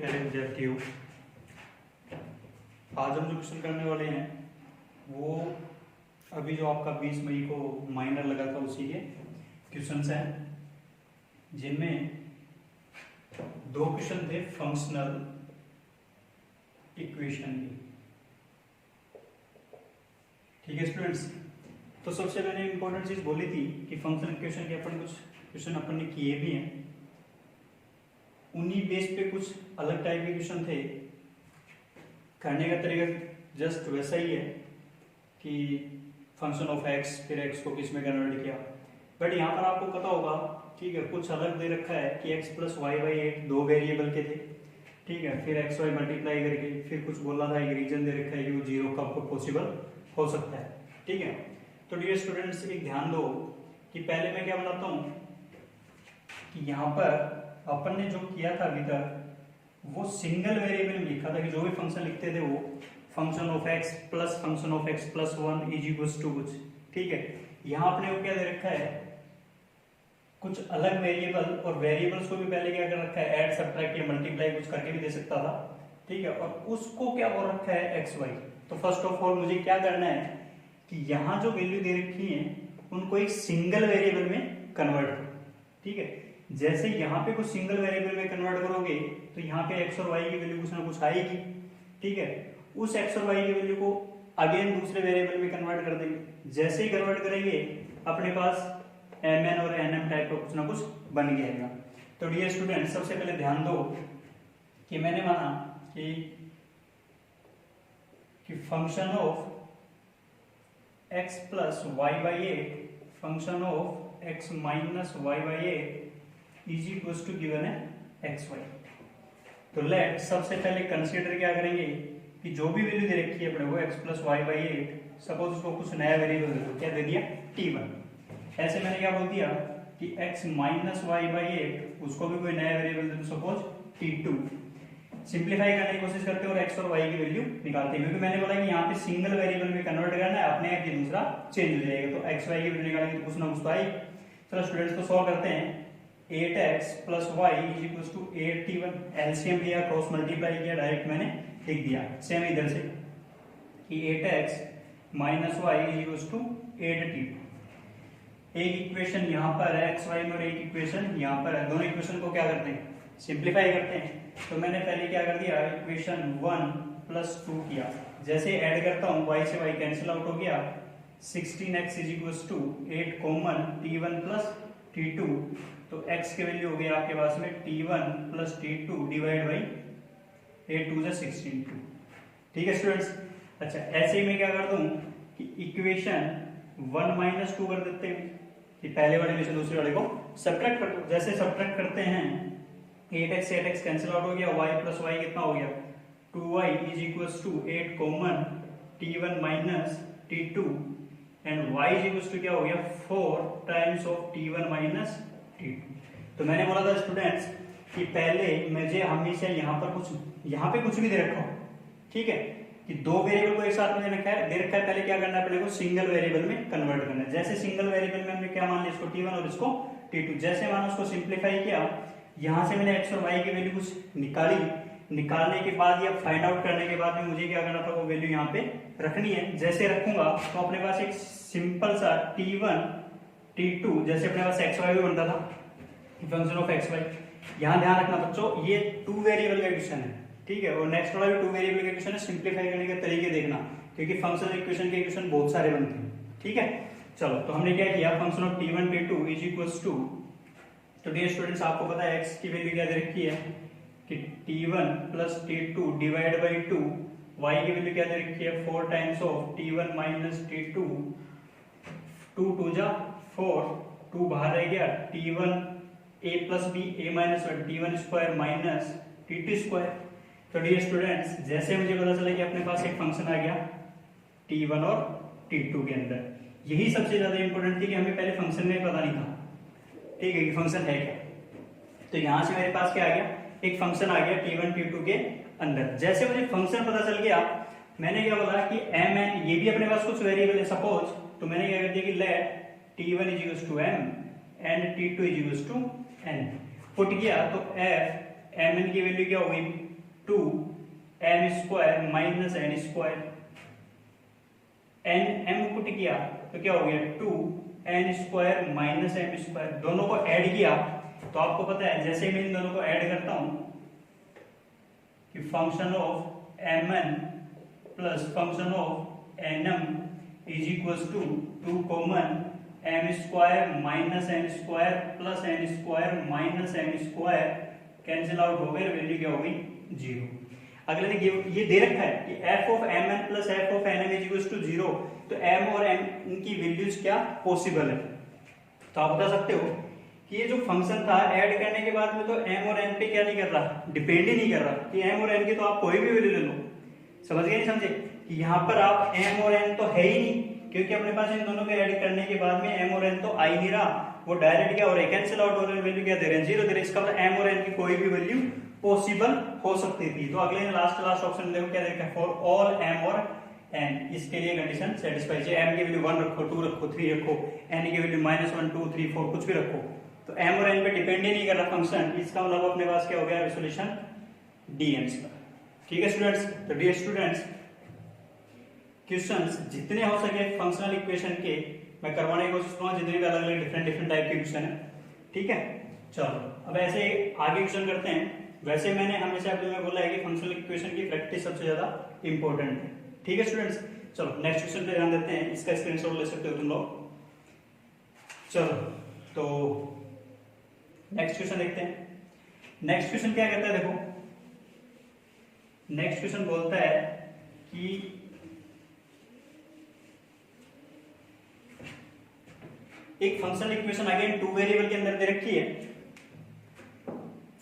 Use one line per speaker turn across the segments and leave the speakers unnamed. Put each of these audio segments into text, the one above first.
प्यारे विद्यार्थियों, आज हम जो क्वेश्चन करने वाले हैं वो अभी जो आपका 20 मई को माइनर लगा था उसी के क्वेश्चंस हैं, जिनमें दो क्वेश्चन थे फंक्शनल इक्वेशन के। ठीक है स्टूडेंट्स, तो सबसे मैंने इंपॉर्टेंट चीज बोली थी कि फंक्शनल इक्वेशन के अपन कुछ क्वेश्चन अपन ने किए भी हैं, उन्हीं बेस पे कुछ अलग टाइप के क्वेश्चन थे। करने का तरीका जस्ट वैसा ही है कि फंक्शन ऑफ एक्स, फिर एक्स को किस में कन्वर्ट किया, बट यहाँ पर आपको पता होगा, ठीक है, कुछ अलग दे रखा है कि एक्स प्लस वाई बाई 8 दो वेरिएबल के थे, ठीक है, फिर एक्स वाई मल्टीप्लाई करके फिर कुछ बोला था, एक रीजन दे रखा है कि वो जीरो कब पॉसिबल हो सकता है। ठीक है, तो डियर स्टूडेंट्स एक ध्यान दो कि पहले मैं क्या बनाता हूँ कि यहाँ पर अपन ने जो किया था अभी तक वो सिंगल वेरिएबल में लिखा था कि जो भी फंक्शन लिखते थे वो function of x plus function of x plus 1 is equals to कुछ। ठीक है, यहाँ आपने वो क्या दे रखा है, कुछ अलग वेरिएबल, और वेरिएबल्स को भी पहले क्या कर रखा है, ऐड सब्ट्रैक्ट या मल्टीप्लाई कुछ करके भी दे सकता था। ठीक है, और उसको क्या हो रखा है, एक्स वाई। तो फर्स्ट ऑफ ऑल मुझे क्या करना है कि यहाँ जो वैल्यू दे रखी है उनको एक सिंगल वेरिएबल में कन्वर्ट करो। ठीक है, जैसे यहाँ पे कुछ सिंगल वेरिएबल में कन्वर्ट करोगे तो यहाँ पे एक्स और वाई की वैल्यू कुछ ना कुछ आएगी। ठीक है, उस एक्स और वाई की वैल्यू को अगेन दूसरे वेरिएबल में कन्वर्ट कर देंगे। जैसे ही कन्वर्ट करेंगे अपने पास एम एन और एन एम टाइप का कुछ ना कुछ बन गया। तो डियर स्टूडेंट सबसे पहले ध्यान दो कि मैंने माना कि function of x plus y by 8 function of x minus y by 8 is equal to given है एक्स वाई। तो लेट सबसे पहले कंसीडर क्या करेंगे कि जो भी वैल्यू दे रखी है अपने को x plus y by 8, suppose उसको कुछ नया वेरिएबल दे दो, क्या दे दिया, t1। ऐसे मैंने क्या बोल दिया कि एक्स माइनस वाई बाई 8 उसको भी कोई नया वेरिएबल दे दो, सपोज t2। सिंप्लीफाई करने की कोशिश करते हैं और एक्स और वाई की वैल्यू निकालते हैं, क्योंकि मैंने बोला कि यहाँ पे सिंगल वेरिएबल में कन्वर्ट करना है, अपने आप ये दूसरा चेंज हो जाएगा। तो एक्स वाई की वैल्यू निकालेंगे तो कुछ ना कुछ तो आई। चलो स्टूडेंट्स तो सॉल्व करते हैं। 8x plus y is equal to 8t1, LCM लिया, क्रॉस मल्टीप्लाई किया, डायरेक्ट मैंने लिख दिया। सेम इधर से कि 8x minus y is equal to 8t2। एक इक्वेशन यहाँ पर है एक्स वाई में और एक इक्वेशन यहाँ पर है, दोनों इक्वेशन को क्या करते हैं, सिंप्लीफाई करते हैं। तो मैंने पहले क्या कर दिया, इक्वेशन 1 प्लस 2 किया, जैसे ऐड करता हूँ y से y कैंसिल आउट हो गया, 16x is equal to 8 common t1 plus t2, तो x की वैल्यू हो गई आपके पास में t1 plus t2 divide by 8 2 जा 16। ठीक है स्टूडेंट्स, अच्छा ऐसे ही मैं क्या कर दूं कि इक्वेशन 1 माइनस 2 कर देते हैं कि पहले वाले में से दूसरे वाले को सब्ट्रैक्ट कर दो। जैसे सब्ट्रैक्ट करते हैं 8x से 8x कैंसिल आउट हो गया, y प्लस y कितना हो गया, 2y is equals to 8 common t1 minus t2 and y is equals to क्या हो गया, 4 times of t1 minus t2। तो मैंने बोला था स्टूडेंट्स कि पहले मुझे हमेशा यहाँ पे कुछ भी दे रखा हो, ठीक है, कि दो वेरिएबल को एक साथ में दे रखा है, पहले क्या करना है, पहले को सिंगल वेरिएबल में कन्वर्ट करना है। जैसे सिंगल वेरिएबल में हमने क्या मान लिया, इसको t1 और इसको t2, जैसे माना उसको सिंप्लीफाई किया, यहाँ से मैंने x और y की वैल्यू कुछ निकालने के बाद या फाइंड आउट करने के बाद में मुझे क्या करना था, वो वैल्यू यहाँ पे रखनी है। जैसे रखूंगा तो अपने पास एक सिंपल सा t1 t2, जैसे अपने पास x y भी बनता था फंक्शन ऑफ x y। यहाँ ध्यान रखना बच्चों, ये 2 वेरिएबल का इक्वेशन है, ठीक है, और नेक्स्ट वाला भी 2 वेरिएबल का इक्वेशन है। सिंप्लीफाई करने के तरीके देखना, क्योंकि फंक्शन इक्वेशन के इक्वेशन बहुत सारे बनते हैं। ठीक है, चलो तो हमने क्या किया, function of t1 t2 is equals to, तो डियर स्टूडेंट्स आपको पता है x की वैल्यू क्या दे रखी है कि t1 plus t2 divide by 2, y की वैल्यू क्या दे रखी है, 4 times of t1 minus t2, 2 2 जा 4, 2 बाहर रह गया, t1 a plus b a minus 1 t1 square minus t2 square. तो डियर स्टूडेंट्स जैसे मुझे पता चला कि अपने पास एक फंक्शन आ गया t1 और t2 के अंदर, यही सबसे ज्यादा इंपॉर्टेंट थी कि हमें पहले फंक्शन में पता नहीं था, ठीक है, कि फंक्शन है क्या। तो यहां से मेरे पास क्या आ गया, एक फंक्शन आ गया t1 t2 के अंदर। जैसे मुझे फंक्शन पता चल गया, मैंने क्या बोला कि m n, ये भी अपने पास कुछ वेरिएबल है सपोज, तो मैंने क्या कर दिया कि let t1 is equals to m and t2 is equals to n put किया, तो f mn की वैल्यू क्या होगी, two m square minus n square, n m put किया तो क्या हो गया 2n square minus M square, दोनों को ऐड किया तो आपको पता है जैसे मैं इन दोनों को ऐड करता हूं कि function of mn plus function of nm is equal to 2 common m square minus n square plus n square minus m square, cancel out हो गए, वैल्यू क्या हो गई 0। अगले ने ये दे रखा है कि f of mn plus f of nm is equal to 0, तो m और n इनकी वैल्यूज क्या पॉसिबल है। तो आप बता सकते हो कि ये जो फंक्शन था ऐड करने के बाद में तो m और n पे क्या नहीं कर रहा, डिपेंड ही नहीं कर रहा कि m और n की तो आप कोई भी वैल्यू ले लो, समझ गए नहीं समझे कि यहाँ पर आप m और n तो है ही नहीं, क्योंकि अपने पास इन दोनों को ऐड करने के बाद में m और n तो आ ही नहीं रहा, वो डायरेक्ट क्या हो रहा है कैंसिल आउट हो रहा है, वैल्यू क्या दे रहे हैं 0 दे रहे हैं, इसका मतलब m और n की कोई भी वैल्यू पॉसिबल हो सकती थी। तो अगले लास्ट ऑप्शन देखो क्या देखा, फॉर ऑल m और n, इसके लिए कंडीशन सेटिस्फाई है, m की वैल्यू 1 रखो, 2 रखो, 3 रखो, n की वैल्यू -1 2 3 4 कुछ भी रखो, तो m और n पे डिपेंड ही नहीं कर रहा फंक्शन, इसका मतलब अपने पास क्या हो गया सॉल्यूशन dn का। ठीक है स्टूडेंट्स, तो डियर स्टूडेंट्स क्वेश्चंस जितने हो सके फंक्शनल इक्वेशन के मैं करवाने की कोशिश करूंगा, जितने भी अलग अलग डिफरेंट टाइप के क्वेश्चन है। ठीक है, चलो अब ऐसे आगे क्वेश्चन करते हैं। वैसे मैंने हमेशा आपको में बोला है कि फंक्शनल इक्वेशन की प्रैक्टिस सबसे ज्यादा इंपॉर्टेंट है। ठीक है स्टूडेंट्स, चलो नेक्स्ट क्वेश्चन पे ध्यान देते हैं, इसका स्क्रीनशॉट ले सकते हो तुम लोग। चलो तो नेक्स्ट क्वेश्चन देखते हैं। नेक्स्ट क्वेश्चन क्या कहता है, देखो नेक्स्ट क्वेश्चन बोलता है कि एक फंक्शनल इक्वेशन अगेन 2 वेरिएबल के अंदर दे रखी है,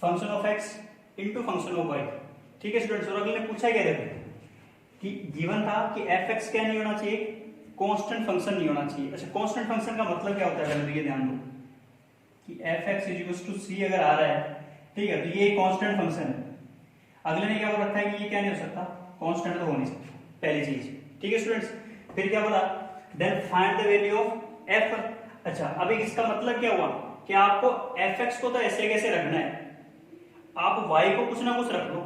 function of x into function of y। ठीक है स्टूडेंट्स, और अगले ने पूछा क्या देखो कि गिवन था कि fx क्या नहीं होना चाहिए, कांस्टेंट फंक्शन नहीं होना चाहिए। अच्छा कांस्टेंट फंक्शन का मतलब क्या होता है, ये ध्यान दो कि fx c अगर आ रहा है, ठीक है, तो ये कांस्टेंट फंक्शन है। अगले ने क्या बोल रखा है कि ये क्या नहीं हो सकता, कांस्टेंट तो हो नहीं सकता, पहली चीज। ठीक है स्टूडेंट्स, फिर क्या बोला, then find the value of f। अच्छा अब इसका मतलब क्या हुआ कि आपको fx को तो ऐसे कैसे रखना है, आप y को कुछ ना कुछ रख लो,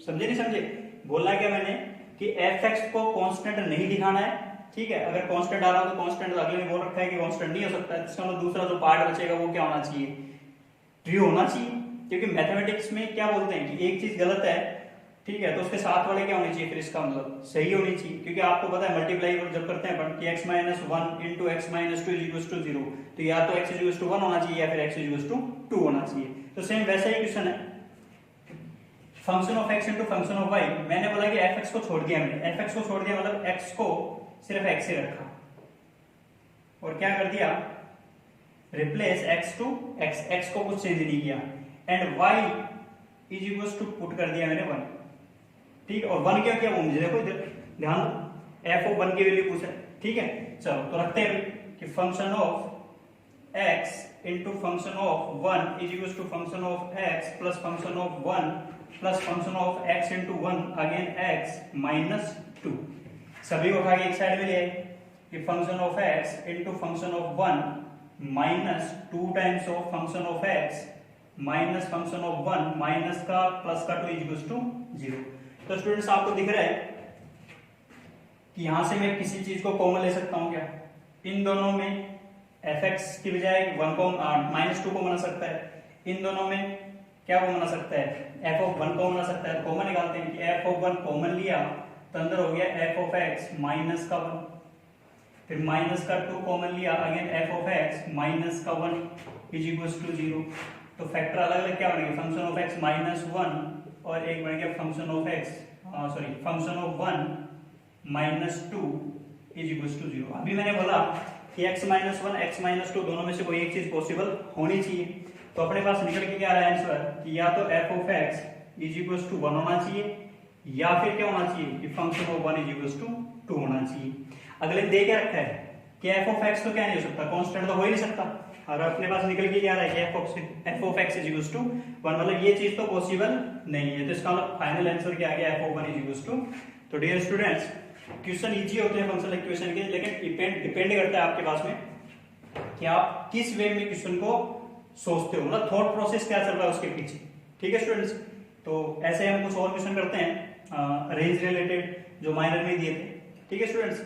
समझे नहीं समझे। बोला क्या मैंने कि fx को कांस्टेंट नहीं दिखाना है, ठीक है, अगर कांस्टेंट आ रहा हो तो कांस्टेंट, अगले ने बोल रखा है कि कांस्टेंट नहीं हो सकता, इसका मतलब दूसरा जो पार्ट बचेगा वो क्या होना चाहिए, ट्रू होना चाहिए। क्योंकि मैथमेटिक्स में क्या बोलते हैं कि एक चीज गलत है, ठीक है, तो उसके साथ वाले क्या होने चाहिए, फिर इसका मतलब सही होनी चाहिए। क्योंकि आपको पता है मल्टीप्लाई जब करते हैं अपन कि x - 1 इंटू x - 2 = 0, तो या तो x = 1 होना चाहिए या फिर x = 2 होना चाहिए। तो सेम वैसा ही क्वेश्चन है, function of x into function of y। मैंने बोला कि fx को छोड़ दिया, मैंने fx को छोड़ दिया मतलब x को सिर्फ x से रखा और क्या कर दिया, रिप्लेस x टू x को कुछ चेंज नहीं किया, एंड y = पुट कर दिया मैंने 1। ठीक है, और 1 क्या किया वो मुझे देखो इधर ध्यान दो, f ऑफ 1 की वैल्यू पूछा, ठीक है। चलो तो रखते हैं कि function of x into function of 1 = function of x plus function of 1 plus function of x into 1 again x - 2। सभी को उठा के एक साइड में ले आए कि function of x into function of 1 minus 2 times of function of x minus function of 1 minus का प्लस का 2 = 0। तो स्टूडेंट्स आपको दिख रहा है कि यहां से मैं किसी चीज को कॉमन ले सकता हूं क्या, इन दोनों में fx की बजाय 1 को -2 को बना सकता है, इन दोनों में क्या को बना सकता है, f ऑफ 1 को बना सकता है। कॉमन निकालते हैं कि f ऑफ 1 कॉमन लिया तो अंदर हो गया f ऑफ x माइनस का 1, फिर माइनस का 2 कॉमन लिया again f of x minus का 1 = 0। तो फैक्टर अलग अलग क्या बनेंगे, फंक्शन ऑफ x -1 और एक बन गया function of x function of 1 -2 = 0। अभी मैंने बोला कि x - 1 x - 2 दोनों में से कोई एक चीज पॉसिबल होनी चाहिए, तो अपने पास निकल के क्या आ रहा है आंसर कि या तो f ऑफ x = 1 होना चाहिए या फिर क्या होना चाहिए कि फंक्शन ऑफ 1 = 2 होना चाहिए। अगले दे क्या रखा है कि f ऑफ x तो क्या नहीं हो सकता, कांस्टेंट तो हो ही नहीं सकता, और अपने पास निकल के क्या आ रहा है कि f ऑफ x = 1, मतलब ये चीज तो पॉसिबल नहीं है। तो इसका मतलब फाइनल आंसर क्या आ गया, f ऑफ 1 = 2। तो डियर स्टूडेंट्स क्वेश्चन इजी होते हैं फंक्शनल इक्वेशन के, लेकिन डिपेंड करता है आपके पास में कि आप किस वे में क्वेश्चन को सोचते हो, मतलब थॉट प्रोसेस क्या चल रहा है उसके पीछे। ठीक है स्टूडेंट्स, तो ऐसे हम कुछ और क्वेश्चन करते हैं रेंज रिलेटेड, जो माइनर में दिए थे। ठीक है स्टूडेंट्स,